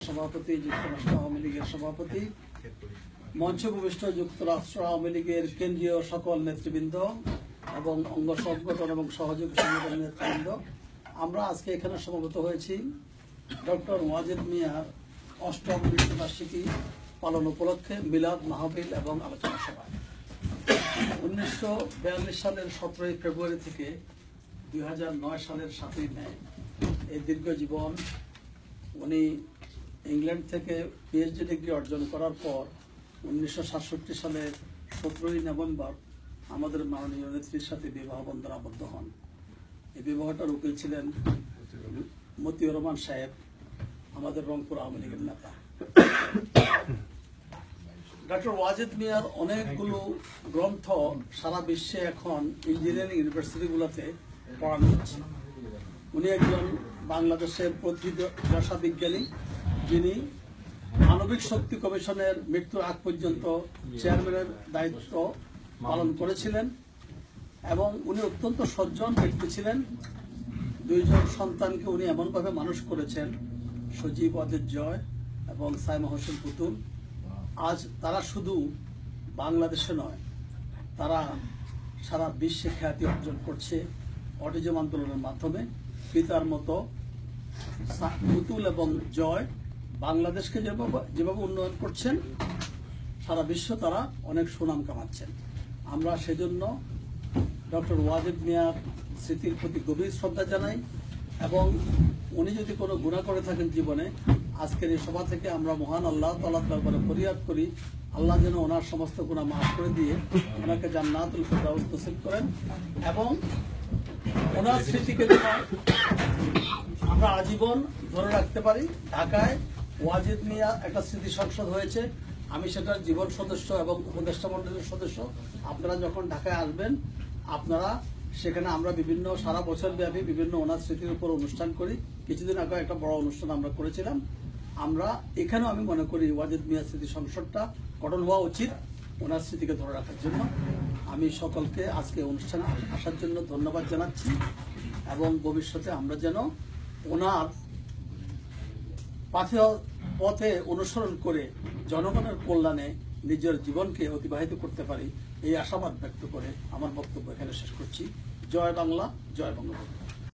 সভাপতি, যুক্তরাষ্ট্র আওয়ামী লীগের সভাপতি, মঞ্চে উপবিষ্ট যুক্তরাষ্ট্র আওয়ামী লীগের কেন্দ্রীয় সকল নেতৃবৃন্দ এবং অঙ্গ সংগঠন এবং সহযোগী সংগঠনের নেতৃবৃন্দ, আমরা আজকে এখানে সমবেত হয়েছি ডক্টর ওয়াজেদ মিয়ার ৮ম মৃত্যুবার্ষিকী পালন উপলক্ষে মিলাদ মাহফিল এবং আলোচনা সভা। ১৯৪২ সালের ১৭ই ফেব্রুয়ারি থেকে ২০০৯ সালের ৭ই মে এই দীর্ঘ জীবন উনি ইংল্যান্ড থেকে পিএইচডি ডিগ্রি অর্জন করার পর ১৯৬৭ সালের ১৭ই নভেম্বর আমাদের মাননীয় নেত্রীর সাথে বিবাহ বন্ধনে আবদ্ধ হন। এই বিবাহটার উকিল ছিলেন মতিউর রহমান সাহেব, আমাদের রংপুর আওয়ামী লীগের নেতা। ডক্টর ওয়াজেদ মিয়ার অনেকগুলো গ্রন্থ সারা বিশ্বে এখন ইঞ্জিনিয়ারিং ইউনিভার্সিটিগুলোতে পড়ানো হচ্ছে। উনি একজন বাংলাদেশের প্রথিতযশা বিজ্ঞানী, যিনি মানবিক শক্তি কমিশনের মৃত্যুর আগ পর্যন্ত চেয়ারম্যানের দায়িত্ব পালন করেছিলেন এবং উনি অত্যন্ত সজ্জন ব্যক্তি ছিলেন। ২ জন সন্তানকে উনি এমনভাবে মানুষ করেছেন, সজীব ওয়াজেদ জয় এবং সাইমা হোসেন পুতুল। আজ তারা শুধু বাংলাদেশে নয়, তারা সারা বিশ্বে খ্যাতি অর্জন করছে অটিজম আন্দোলনের মাধ্যমে। পিতার মতো পুতুল এবং জয় বাংলাদেশকে যেভাবে উন্নয়ন করছেন, সারা বিশ্ব তারা অনেক সুনাম কামাচ্ছেন। আমরা সেজন্য ডক্টর ওয়াজেদ মিয়ার স্মৃতির প্রতি গভীর শ্রদ্ধা জানাই এবং উনি যদি কোনো গুনাহ করে থাকেন জীবনে, আজকের এই সভা থেকে আমরা মহান আল্লাহ তাআলার দরবারে ফরিয়াদ করি, আল্লাহ যেন ওনার সমস্ত গুনাহ মাফ করে দিয়ে ওনাকে জান্নাতুল ফিরদাউস নসিব করেন এবং ওনার স্মৃতিকে যেন আমরা আজীবন ধরে রাখতে পারি। ঢাকায় ওয়াজেদ মিয়া একটা স্মৃতি সংসদ হয়েছে, আমি সেটার জীবন সদস্য এবং উপদেষ্টা মণ্ডলীর সদস্য। আপনারা যখন ঢাকায় আসবেন, আপনারা সেখানে আমরা বিভিন্ন সারা বছর ব্যাপী বিভিন্ন ওনার স্মৃতির উপর অনুষ্ঠান করি। কিছুদিন আগে একটা বড় অনুষ্ঠান আমরা করেছিলাম। আমরা এখানেও আমি মনে করি ওয়াজেদ মিয়া স্মৃতি সংসদটা গঠন হওয়া উচিত ওনার স্মৃতিকে ধরে রাখার জন্য। আমি সকলকে আজকে অনুষ্ঠানে আসার জন্য ধন্যবাদ জানাচ্ছি এবং ভবিষ্যতে আমরা যেন ওনার পথে অনুসরণ করে জনগণের কল্যাণে নিজের জীবনকে অতিবাহিত করতে পারি, এই আশাবাদ ব্যক্ত করে আমার বক্তব্য এখানে শেষ করছি। জয় বাংলা, জয় বঙ্গবন্ধু।